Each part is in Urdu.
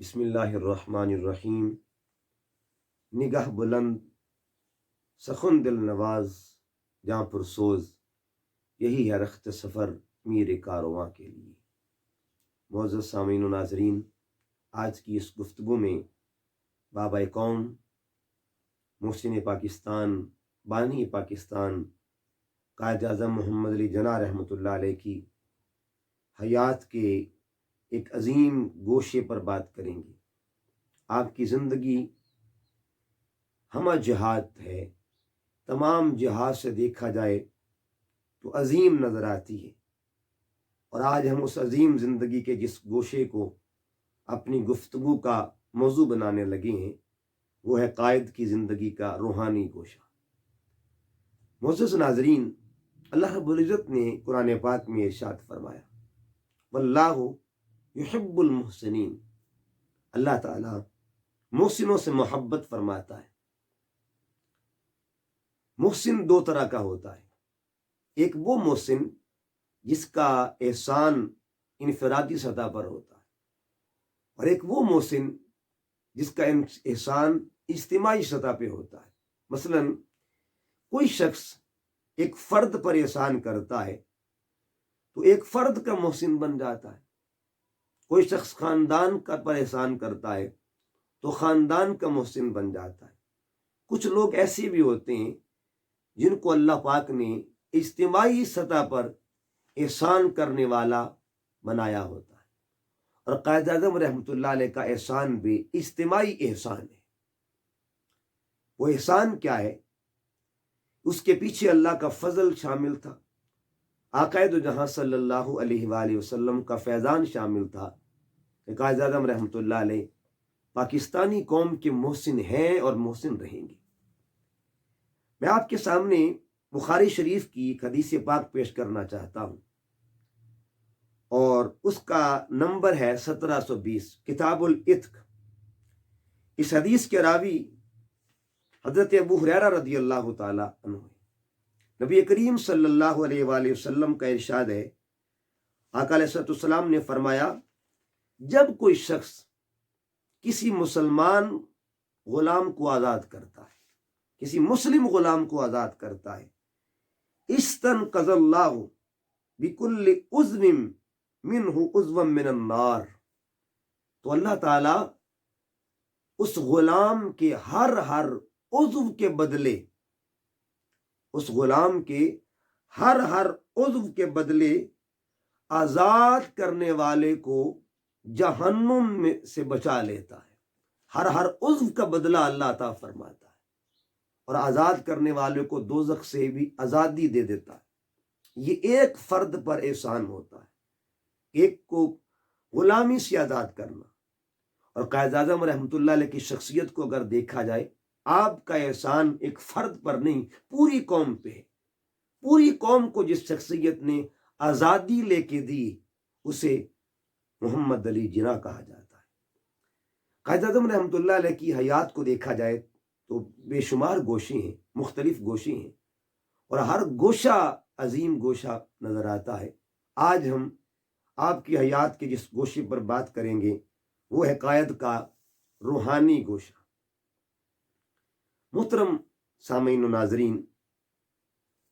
بسم اللہ الرحمن الرحیم۔ نگاہ بلند سخن دل نواز جاں پر سوز، یہی ہے رخت سفر میر کارواں کے لیے۔ معزز سامعین و ناظرین، آج کی اس گفتگو میں بابا قوم، محسن پاکستان، بانی پاکستان، قائد اعظم محمد علی جناح رحمۃ اللہ علیہ کی حیات کے ایک عظیم گوشے پر بات کریں گے۔ آپ کی زندگی ہمہ جہاد ہے، تمام جہاد سے دیکھا جائے تو عظیم نظر آتی ہے، اور آج ہم اس عظیم زندگی کے جس گوشے کو اپنی گفتگو کا موضوع بنانے لگے ہیں وہ ہے قائد کی زندگی کا روحانی گوشہ۔ معزز ناظرین، اللہ رب العزت نے قرآن پاک میں ارشاد فرمایا، واللہ یحب المحسنین، اللہ تعالیٰ محسنوں سے محبت فرماتا ہے۔ محسن دو طرح کا ہوتا ہے، ایک وہ محسن جس کا احسان انفرادی سطح پر ہوتا ہے، اور ایک وہ محسن جس کا احسان اجتماعی سطح پہ ہوتا ہے۔ مثلا کوئی شخص ایک فرد پر احسان کرتا ہے تو ایک فرد کا محسن بن جاتا ہے، کوئی شخص خاندان کا پر احسان کرتا ہے تو خاندان کا محسن بن جاتا ہے۔ کچھ لوگ ایسے بھی ہوتے ہیں جن کو اللہ پاک نے اجتماعی سطح پر احسان کرنے والا بنایا ہوتا ہے، اور قائد اعظم رحمۃ اللہ علیہ کا احسان بھی اجتماعی احسان ہے۔ وہ احسان کیا ہے؟ اس کے پیچھے اللہ کا فضل شامل تھا، آقا دو جہاں صلی اللہ علیہ وآلہ وسلم کا فیضان شامل تھا کہ قائد اعظم رحمۃ اللہ علیہ پاکستانی قوم کے محسن ہیں اور محسن رہیں گے۔ میں آپ کے سامنے بخاری شریف کی ایک حدیث پاک پیش کرنا چاہتا ہوں، اور اس کا نمبر ہے 1720، کتاب العتق۔ اس حدیث کے راوی حضرت ابو ہریرہ رضی اللہ تعالی عنہ ہے۔ نبی کریم صلی اللہ علیہ وآلہ وسلم کا ارشاد ہے، آقا علیہ السلام نے فرمایا، جب کوئی شخص کسی مسلمان غلام کو آزاد کرتا ہے، کسی مسلم غلام کو آزاد کرتا ہے، استنقذ اللہ بکل عضو منہ عضوا من النار، تو اللہ تعالی اس غلام کے ہر عضو کے بدلے، اس غلام کے ہر عضو کے بدلے آزاد کرنے والے کو جہنم میں سے بچا لیتا ہے۔ ہر عضو کا بدلہ اللہ تعالیٰ فرماتا ہے، اور آزاد کرنے والے کو دوزخ سے بھی آزادی دے دیتا ہے۔ یہ ایک فرد پر احسان ہوتا ہے، ایک کو غلامی سے آزاد کرنا۔ اور قائد اعظم رحمۃ اللہ علیہ کی شخصیت کو اگر دیکھا جائے، آپ کا احسان ایک فرد پر نہیں، پوری قوم پہ ہے۔ پوری قوم کو جس شخصیت نے آزادی لے کے دی اسے محمد علی جناح کہا جاتا ہے۔ قائد اعظم رحمۃ اللہ علیہ کی حیات کو دیکھا جائے تو بے شمار گوشے ہیں، مختلف گوشے ہیں، اور ہر گوشہ عظیم گوشہ نظر آتا ہے۔ آج ہم آپ کی حیات کے جس گوشے پر بات کریں گے وہ ہے قائد کا روحانی گوشہ۔ محترم سامعین و ناظرین،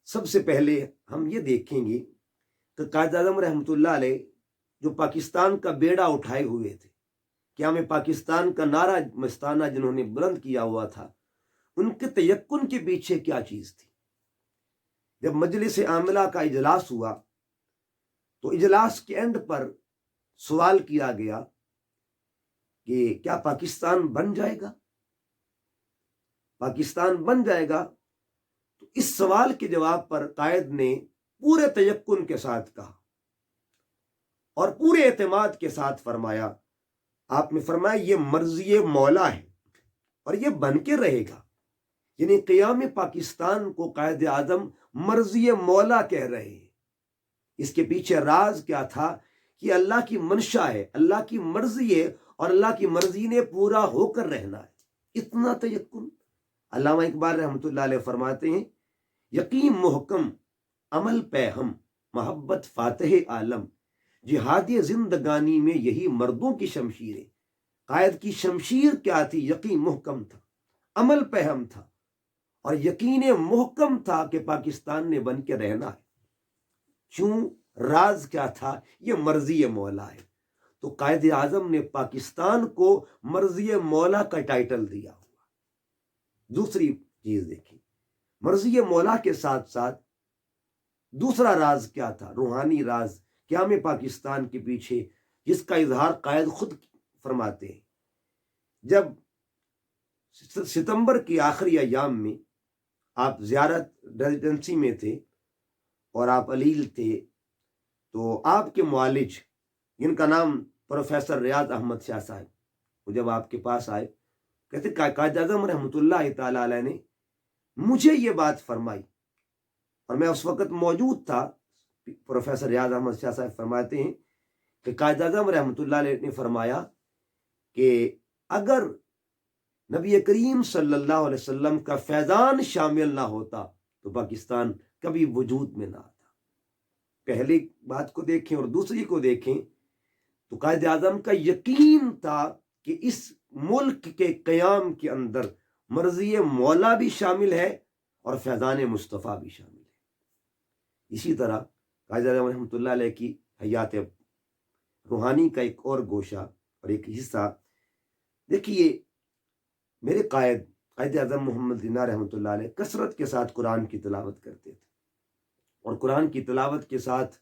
سب سے پہلے ہم یہ دیکھیں گے کہ قائد اعظم رحمۃ اللہ علیہ جو پاکستان کا بیڑا اٹھائے ہوئے تھے، قیام پاکستان کا نعرہ مستانہ جنہوں نے بلند کیا ہوا تھا، ان کے تیقن کے پیچھے کیا چیز تھی؟ جب مجلس عاملہ کا اجلاس ہوا تو اجلاس کے اینڈ پر سوال کیا گیا کہ کیا پاکستان بن جائے گا؟ پاکستان بن جائے گا؟ تو اس سوال کے جواب پر قائد نے پورے تیقن کے ساتھ کہا اور پورے اعتماد کے ساتھ فرمایا، آپ نے فرمایا یہ مرضی مولا ہے اور یہ بن کے رہے گا۔ یعنی قیام پاکستان کو قائد اعظم مرضی مولا کہہ رہے ہیں۔ اس کے پیچھے راز کیا تھا کہ اللہ کی منشا ہے، اللہ کی مرضی ہے، اور اللہ کی مرضی نے پورا ہو کر رہنا ہے۔ اتنا تیقن۔ علامہ اقبال رحمۃ اللہ علیہ فرماتے ہیں، یقین محکم عمل پہ ہم، محبت فاتح عالم، جہاد زندگانی میں یہی مردوں کی شمشیریں۔ قائد کی شمشیر کیا تھی؟ یقین محکم تھا، عمل پہ ہم تھا، اور یقین محکم تھا کہ پاکستان نے بن کے رہنا ہے۔ کیوں؟ راز کیا تھا؟ یہ مرضی مولا ہے۔ تو قائد اعظم نے پاکستان کو مرضی مولا کا ٹائٹل دیا ہوا۔ دوسری چیز دیکھیں، مرضی مولا کے ساتھ ساتھ دوسرا راز کیا تھا؟ روحانی راز قیام پاکستان کے پیچھے، جس کا اظہار قائد خود فرماتے ہیں۔ جب ستمبر کی آخری ایام میں آپ زیارت ریزیڈنسی میں تھے اور آپ علیل تھے، تو آپ کے معالج جن کا نام پروفیسر ریاض احمد شاہ صاحب، وہ جب آپ کے پاس آئے، کہتے قائد اعظم رحمۃ اللہ تعالی علیہ نے مجھے یہ بات فرمائی، اور میں اس وقت موجود تھا۔ پروفیسر ریاض احمد شاہ صاحب فرماتے ہیں کہ قائد اعظم رحمۃ اللہ علیہ نے فرمایا کہ اگر نبی کریم صلی اللہ علیہ وسلم کا فیضان شامل نہ ہوتا تو پاکستان کبھی وجود میں نہ آتا۔ پہلی بات کو دیکھیں اور دوسری کو دیکھیں تو قائد اعظم کا یقین تھا کہ اس ملک کے قیام کے اندر مرضی مولا بھی شامل ہے اور فیضان مصطفیٰ بھی شامل ہے۔ اسی طرح قائد اعظم رحمۃ اللہ علیہ کی حیات روحانی کا ایک اور گوشہ اور ایک حصہ دیکھیے، میرے قائد اعظم محمد جناح رحمۃ اللہ علیہ کثرت کے ساتھ قرآن کی تلاوت کرتے تھے، اور قرآن کی تلاوت کے ساتھ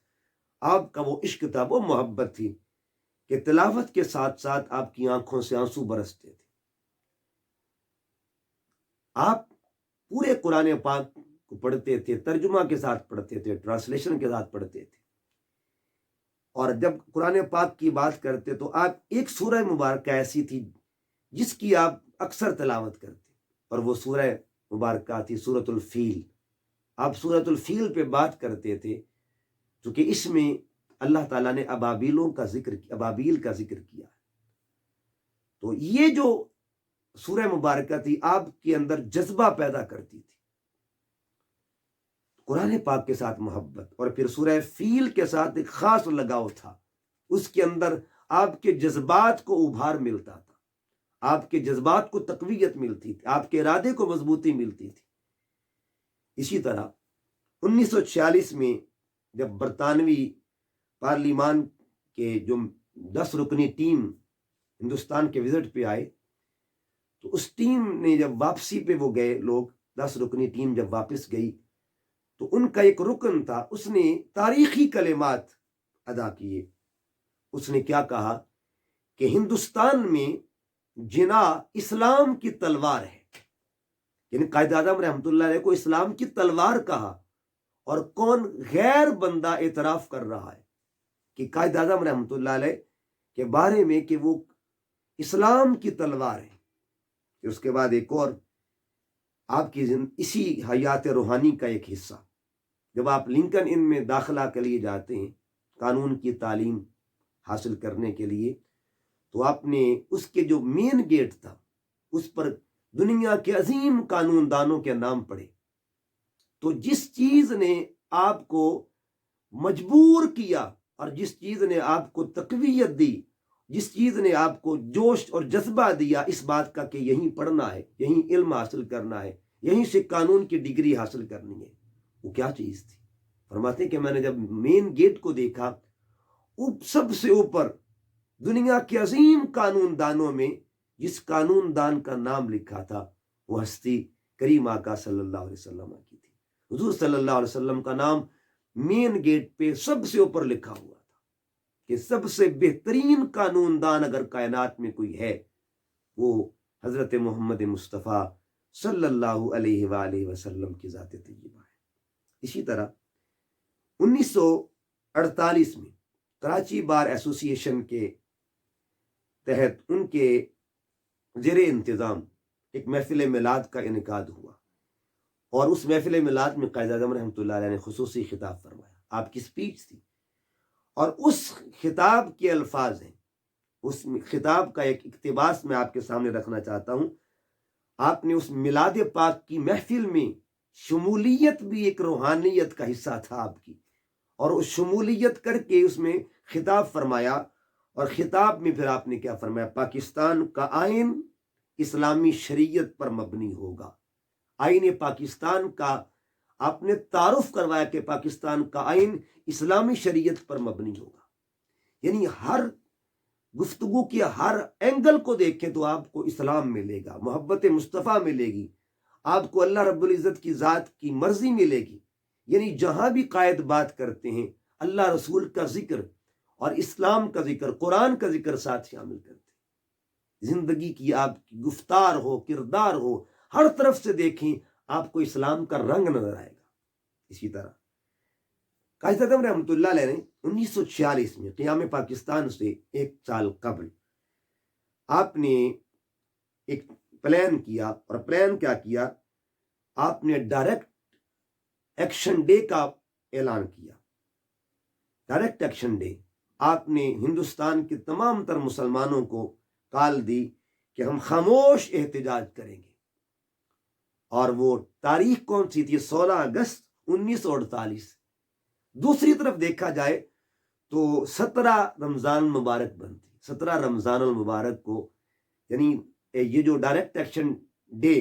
آپ کا وہ عشق تھا، وہ محبت تھی کہ تلاوت کے ساتھ ساتھ آپ کی آنکھوں سے آنسو برستے تھے۔ آپ پورے قرآن پاک کو پڑھتے تھے، ترجمہ کے ساتھ پڑھتے تھے، ٹرانسلیشن کے ساتھ پڑھتے تھے، اور جب قرآن پاک کی بات کرتے تو آپ ایک سورہ مبارکہ ایسی تھی جس کی آپ اکثر تلاوت کرتے، اور وہ سورہ مبارکہ تھی سورۃ الفیل۔ آپ سورۃ الفیل پہ بات کرتے تھے کیونکہ اس میں اللہ تعالیٰ نے ابابیل کا ذکر کیا۔ تو یہ جو سورہ مبارکہ تھی آپ کے اندر جذبہ پیدا کرتی تھی، قرآن پاک کے ساتھ محبت، اور پھر سورہ فیل کے ساتھ ایک خاص لگاؤ تھا۔ اس کے اندر آپ کے جذبات کو ابھار ملتا تھا، آپ کے جذبات کو تقویت ملتی تھی، آپ کے ارادے کو مضبوطی ملتی تھی۔ اسی طرح 1946 میں جب برطانوی پارلیمان کے جو 10 رکنی ٹیم ہندوستان کے وزٹ پہ آئے، تو اس ٹیم نے جب واپسی پہ وہ گئے، لوگ 10 رکنی ٹیم جب واپس گئی تو ان کا ایک رکن تھا، اس نے تاریخی کلمات ادا کیے۔ اس نے کیا کہا کہ ہندوستان میں جناح اسلام کی تلوار ہے، یعنی قائد اعظم رحمۃ اللہ علیہ کو اسلام کی تلوار کہا، اور کون غیر بندہ اعتراف کر رہا ہے کہ قائد اعظم رحمۃ اللہ علیہ کے بارے میں کہ وہ اسلام کی تلوار ہے۔ کہ اس کے بعد ایک اور آپ کی اسی حیات روحانی کا ایک حصہ، جب آپ لنکن ان میں داخلہ کے لیے جاتے ہیں قانون کی تعلیم حاصل کرنے کے لیے، تو آپ نے اس کے جو مین گیٹ تھا اس پر دنیا کے عظیم قانون دانوں کے نام پڑھے۔ تو جس چیز نے آپ کو مجبور کیا اور جس چیز نے آپ کو تقویت دی، جس چیز نے آپ کو جوش اور جذبہ دیا اس بات کا کہ یہیں پڑھنا ہے، یہیں علم حاصل کرنا ہے، یہیں سے قانون کی ڈگری حاصل کرنی ہے، وہ کیا چیز تھی؟ فرماتے ہیں کہ میں نے جب مین گیٹ کو دیکھا، سب سے اوپر دنیا کے عظیم قانون دانوں میں جس قانون دان کا نام لکھا تھا وہ ہستی کریم آقا صلی اللہ علیہ وسلم کی تھی۔ حضور صلی اللہ علیہ وسلم کا نام مین گیٹ پہ سب سے اوپر لکھا ہوا تھا کہ سب سے بہترین قانون دان اگر کائنات میں کوئی ہے وہ حضرت محمد مصطفیٰ صلی اللہ علیہ وآلہ وسلم کی ذات طیبہ ہے۔ اسی طرح 1948 میں کراچی بار ایسوسی ایشن کے تحت ان کے زیر انتظام ایک محفل میلاد کا انعقاد ہوا، اور اس محفل میلاد میں قائد اعظم رحمۃ اللہ علیہ نے خصوصی خطاب فرمایا۔ آپ کی سپیچ تھی، اور اس خطاب کے الفاظ ہیں، اس خطاب کا ایک اقتباس میں آپ کے سامنے رکھنا چاہتا ہوں۔ آپ نے اس میلاد پاک کی محفل میں شمولیت بھی ایک روحانیت کا حصہ تھا آپ کی، اور اس شمولیت کر کے اس میں خطاب فرمایا، اور خطاب میں پھر آپ نے کیا فرمایا؟ پاکستان کا آئین اسلامی شریعت پر مبنی ہوگا. آئین پاکستان کا آپ نے تعارف کروایا کہ پاکستان کا آئین اسلامی شریعت پر مبنی ہوگا. یعنی ہر گفتگو کی ہر اینگل کو دیکھیں تو آپ کو اسلام ملے گا، محبت مصطفیٰ ملے گی، آپ کو اللہ رب العزت کی ذات کی مرضی ملے گی. یعنی جہاں بھی قائد بات کرتے ہیں اللہ رسول کا ذکر اور اسلام کا ذکر، قرآن کا ذکر ساتھ شامل کرتے ہیں. زندگی کی آپ کی گفتار ہو، کردار ہو، ہر طرف سے دیکھیں آپ کو اسلام کا رنگ نظر آئے گا. اسی طرح قائد اعظم رحمۃ اللہ علیہ نے 1946 میں قیام پاکستان سے ایک سال قبل آپ نے ایک پلان کیا. اور پلان کیا کیا؟ آپ نے ڈائریکٹ ایکشن ڈے کا اعلان کیا. Direct action day. آپ نے ہندوستان کے تمام تر مسلمانوں کو کال دی کہ ہم خاموش احتجاج کریں گے. اور وہ تاریخ کون سی تھی؟ 16 اگست 1948. دوسری طرف دیکھا جائے تو 17 رمضان المبارک بنتی. 17 رمضان المبارک کو، یعنی یہ جو ڈائریکٹ ایکشن ڈے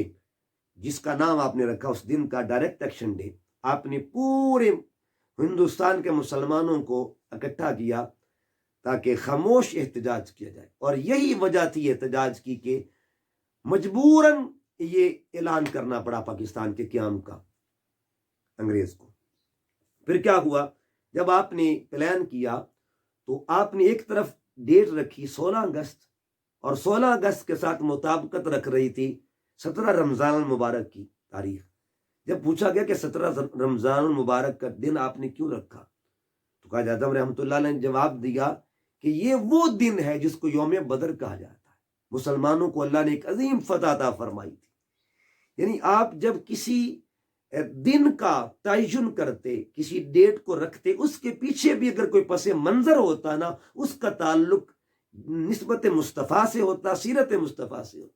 جس کا نام آپ نے رکھا، اس دن کا ڈائریکٹ ایکشن ڈے، آپ نے پورے ہندوستان کے مسلمانوں کو اکٹھا کیا تاکہ خاموش احتجاج کیا جائے. اور یہی وجہ تھی احتجاج کی کہ مجبوراً یہ اعلان کرنا پڑا پاکستان کے قیام کا انگریز کو. پھر کیا ہوا؟ جب آپ نے پلان کیا تو آپ نے ایک طرف ڈیٹ رکھی 16 اگست، اور 16 اگست کے ساتھ مطابقت رکھ رہی تھی 17 رمضان المبارک کی تاریخ. جب پوچھا گیا کہ 17 رمضان المبارک کا دن آپ نے کیوں رکھا، تو قائد اعظم رحمۃ اللہ علیہ نے جواب دیا کہ یہ وہ دن ہے جس کو یوم بدر کہا جاتا ہے. مسلمانوں کو اللہ نے ایک عظیم فتح عطا فرمائی تھی. یعنی آپ جب کسی دن کا تعین کرتے، کسی ڈیٹ کو رکھتے، اس کے پیچھے بھی اگر کوئی پس منظر ہوتا نا، اس کا تعلق نسبت مصطفیٰ سے ہوتا، سیرت مصطفیٰ سے ہوتا.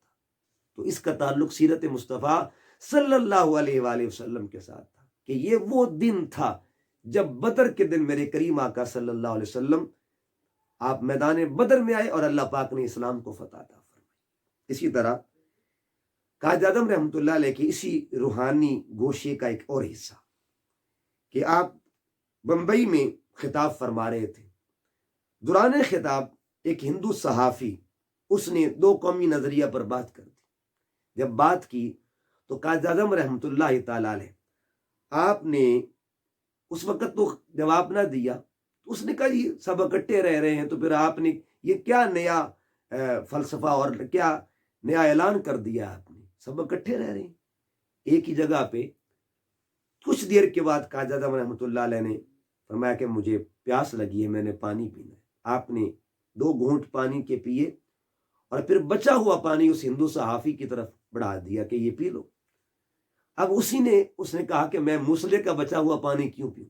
تو اس کا تعلق سیرت مصطفیٰ صلی اللہ علیہ وآلہ وسلم کے ساتھ تھا کہ یہ وہ دن تھا جب بدر کے دن میرے کریم آقا صلی اللہ علیہ وسلم آپ میدان بدر میں آئے اور اللہ پاک نے اسلام کو فتح عطا فرمائی. اسی طرح قائد اعظم رحمۃ اللہ علیہ کی اسی روحانی گوشے کا ایک اور حصہ کہ آپ بمبئی میں خطاب فرما رہے تھے. دوران خطاب ایک ہندو صحافی، اس نے دو قومی نظریہ پر بات کر دی. جب بات کی تو قائد اعظم رحمۃ اللہ تعالی علیہ آپ نے اس وقت تو جواب نہ دیا. اس نے کہا یہ سب اکٹھے رہ رہے ہیں تو پھر آپ نے یہ کیا نیا فلسفہ اور کیا نیا اعلان کر دیا؟ آپ نے سب اکٹھے رہ رہے ہیں ایک ہی جگہ پہ. کچھ دیر کے بعد قائد اعظم رحمۃ اللہ علیہ نے فرمایا کہ مجھے پیاس لگی ہے، میں نے پانی پینا ہے. آپ نے 2 گھونٹ پانی کے پیے اور پھر بچا ہوا پانی اس ہندو صحافی کی طرف بڑھا دیا کہ یہ پی لو. اب اس نے کہا کہ میں مسلح کا بچا ہوا پانی کیوں پیوں؟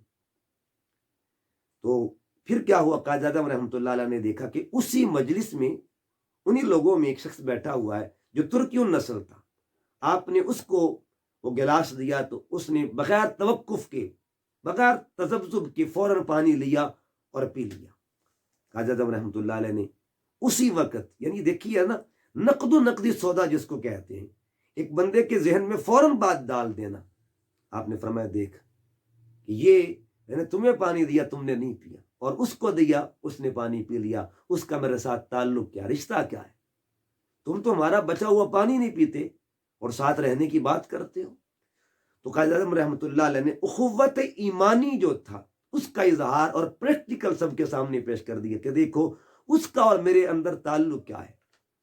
تو پھر کیا ہوا؟ قائد اعظم رحمۃ اللہ علیہ نے دیکھا کہ اسی مجلس میں انہی لوگوں میں ایک شخص بیٹھا ہوا ہے جو ترکی النسل تھا. آپ نے اس کو وہ گلاس دیا تو اس نے بغیر توقف کے، بغیر تذبذب کے فوراً پانی لیا اور پی لیا. قائد اعظم رحمۃ اللہ علیہ نے اسی وقت، یعنی دیکھیے نا، نقد و نقدی سودا جس کو کہتے ہیں، ایک بندے کے ذہن میں فوراً بات ڈال دینا. آپ نے فرمایا دیکھ کہ یہ میں نے تمہیں پانی دیا، تم نے نہیں پیا، اور اس کو دیا، اس نے پانی پی لیا. اس کا میرے ساتھ تعلق کیا، رشتہ کیا ہے؟ تم تو ہمارا بچا ہوا پانی نہیں پیتے اور ساتھ رہنے کی بات کرتے ہو. تو قائد اعظم رحمۃ اللہ علیہ نے اخوت ایمانی جو تھا اس کا اظہار اور پریکٹیکل سب کے سامنے پیش کر دیا کہ دیکھو اس کا اور میرے اندر تعلق کیا ہے.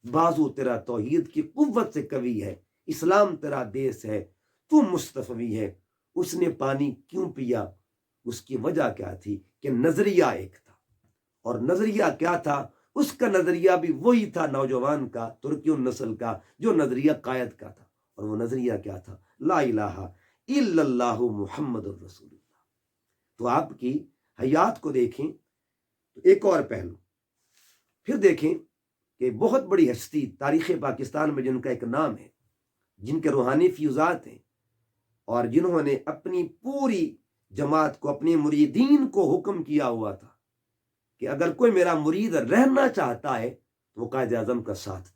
بازو تیرا توحید کی قوت سے قوی ہے، اسلام تیرا دیس ہے، تو مصطفی ہے. اس نے پانی کیوں پیا؟ اس کی وجہ کیا تھی کہ نظریہ ایک تھا. اور نظریہ کیا تھا؟ اس کا نظریہ بھی وہی تھا نوجوان کا، ترکی النسل کا، جو نظریہ قائد کا تھا. اور وہ نظریہ کیا تھا؟ لا الہ الا اللہ محمد الرسول اللہ. تو آپ کی حیات کو دیکھیں تو ایک اور پہلو پھر دیکھیں کہ بہت بڑی ہستی تاریخ پاکستان میں جن کا ایک نام ہے، جن کے روحانی فیوزات ہیں، اور جنہوں نے اپنی پوری جماعت کو، اپنے مریدین کو حکم کیا ہوا تھا کہ اگر کوئی میرا مرید رہنا چاہتا ہے تو وہ قائد اعظم کا ساتھ دے۔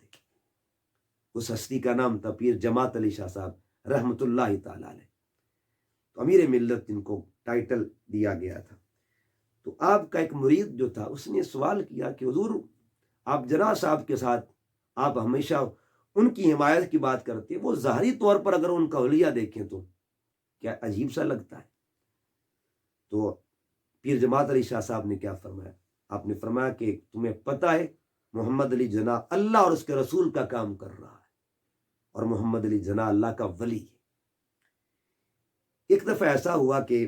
اس ہستی کا نام تھا پیر جماعت علی شاہ صاحب رحمۃ اللہ تعالی علیہ، تو امیر ملت جن کو ٹائٹل دیا گیا تھا۔ تو آپ کا ایک مرید جو تھا اس نے سوال کیا کہ حضور آپ جناح صاحب کے ساتھ آپ ہمیشہ ان کی حمایت کی بات کرتے ہیں، وہ ظاہری طور پر اگر ان کا حلیہ دیکھیں تو کیا عجیب سا لگتا ہے۔ تو پیر جماعت علی شاہ صاحب نے کیا فرمایا؟ آپ نے فرمایا کہ تمہیں پتہ ہے محمد علی جناح اللہ اور اس کے رسول کا کام کر رہا ہے، اور محمد علی جناح اللہ کا ولی ہے۔ ایک دفعہ ایسا ہوا کہ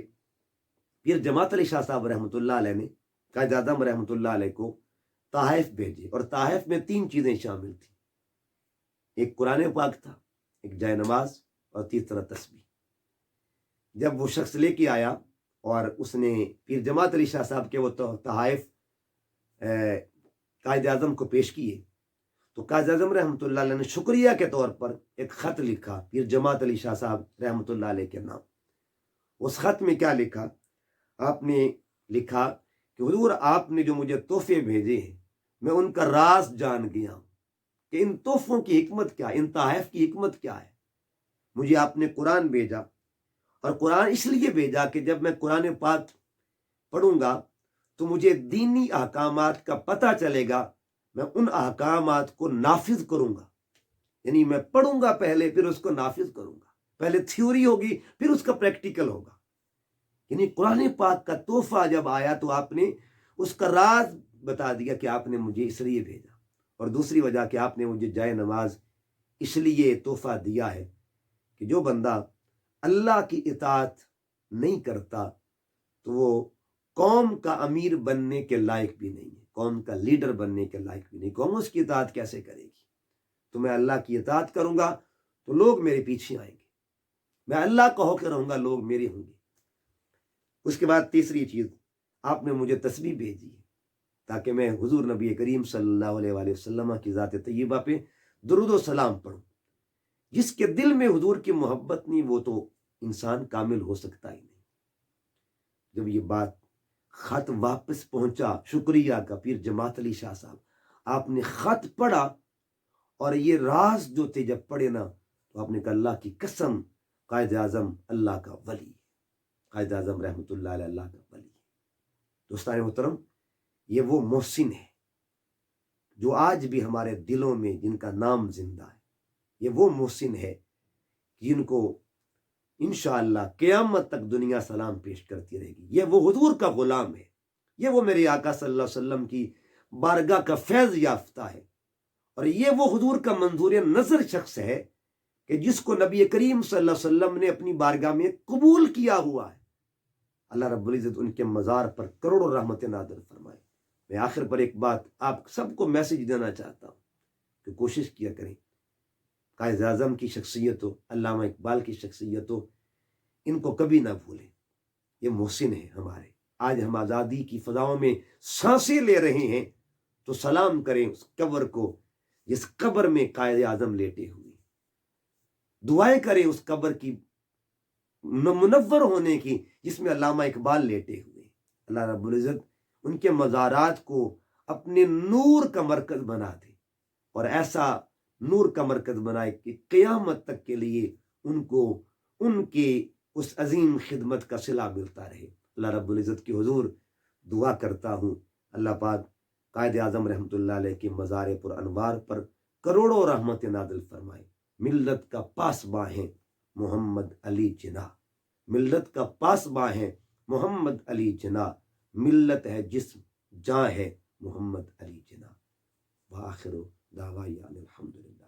پیر جماعت علی شاہ صاحب رحمۃ اللہ علیہ نے قائد اعظم رحمۃ اللہ علیہ کو تحائف بھیجے، اور تحائف میں 3 چیزیں شامل تھیں، ایک قرآن پاک تھا، ایک جائے نماز، اور تیسرا تسبیح۔ جب وہ شخص لے کے آیا اور اس نے پیر جماعت علی شاہ صاحب کے وہ تحائف قائد اعظم کو پیش کیے، تو قائد اعظم رحمۃ اللہ علیہ نے شکریہ کے طور پر ایک خط لکھا پیر جماعت علی شاہ صاحب رحمۃ اللہ علیہ کے نام۔ اس خط میں کیا لکھا؟ آپ نے لکھا کہ حضور آپ نے جو مجھے تحفے بھیجے ہیں میں ان کا راز جان گیا ہوں کہ ان تحفوں کی حکمت کیا ہے، ان تحائف کی حکمت کیا ہے۔ مجھے آپ نے قرآن بھیجا، اور قرآن اس لیے بھیجا کہ جب میں قرآن پاک پڑھوں گا تو مجھے دینی احکامات کا پتہ چلے گا، میں ان احکامات کو نافذ کروں گا۔ یعنی میں پڑھوں گا پہلے، پھر اس کو نافذ کروں گا، پہلے تھیوری ہوگی پھر اس کا پریکٹیکل ہوگا۔ یعنی قرآن پاک کا تحفہ جب آیا تو آپ نے اس کا راز بتا دیا کہ آپ نے مجھے اس لیے بھیجا، اور دوسری وجہ کہ آپ نے مجھے جائے نماز اس لیے تحفہ دیا ہے کہ جو بندہ اللہ کی اطاعت نہیں کرتا تو وہ قوم کا امیر بننے کے لائق بھی نہیں ہے، قوم کا لیڈر بننے کے لائق بھی نہیں۔ قوم اس کی اطاعت کیسے کرے گی؟ تو میں اللہ کی اطاعت کروں گا تو لوگ میرے پیچھے آئیں گے، میں اللہ کا ہو کے رہوں گا، لوگ میرے ہوں گے۔ اس کے بعد تیسری چیز، آپ نے مجھے تسبیح بھیجی ہے تاکہ میں حضور نبی کریم صلی اللہ علیہ وآلہ وسلم کی ذات طیبہ پہ درود و سلام پڑھوں۔ جس کے دل میں حضور کی محبت نہیں وہ تو انسان کامل ہو سکتا ہی نہیں۔ جب یہ بات خط واپس پہنچا شکریہ کا پیر جماعت علی شاہ صاحب، آپ نے خط پڑھا اور یہ راز جو تھے جب پڑھے نا تو آپ نے کہا اللہ کی قسم قائد اعظم اللہ کا ولی ہے، قائد اعظم رحمۃ اللہ علیہ اللہ کا ولی ہے۔ دوستان محترم، یہ وہ محسن ہے جو آج بھی ہمارے دلوں میں جن کا نام زندہ ہے، یہ وہ محسن ہے جن کو انشاءاللہ قیامت تک دنیا سلام پیش کرتی رہے گی۔ یہ وہ حضور کا غلام ہے، یہ وہ میرے آقا صلی اللہ علیہ وسلم کی بارگاہ کا فیض یافتہ ہے، اور یہ وہ حضور کا منظور نظر شخص ہے کہ جس کو نبی کریم صلی اللہ علیہ وسلم نے اپنی بارگاہ میں قبول کیا ہوا ہے۔ اللہ رب العزت ان کے مزار پر کروڑوں رحمت نازل فرمائے۔ میں آخر پر ایک بات آپ سب کو میسج دینا چاہتا ہوں کہ کوشش کیا کریں قائد اعظم کی شخصیت ہو، علامہ اقبال کی شخصیت ہو، ان کو کبھی نہ بھولیں۔ یہ محسن ہیں ہمارے۔ آج ہم آزادی کی فضاؤں میں سانسیں لے رہے ہیں تو سلام کریں اس قبر کو جس قبر میں قائد اعظم لیٹے ہوئے، دعائیں کریں اس قبر کی منور ہونے کی جس میں علامہ اقبال لیٹے ہوئے۔ اللہ رب العزت ان کے مزارات کو اپنے نور کا مرکز بنا دے، اور ایسا نور کا مرکز بنائے کہ قیامت تک کے لیے ان کو ان کے اس عظیم خدمت کا صلہ ملتا رہے۔ اللہ رب العزت کی حضور دعا کرتا ہوں اللہ پاک قائد اعظم رحمۃ اللہ علیہ کے مزار پر انوار پر کروڑوں رحمت نازل فرمائے۔ ملت کا پاسباں ہیں محمد علی جناح، ملت کا پاسباں ہے محمد علی جناح، ملت ہے جسم جاں ہے محمد علی جناح۔ وآخر دعوانا الحمدللہ۔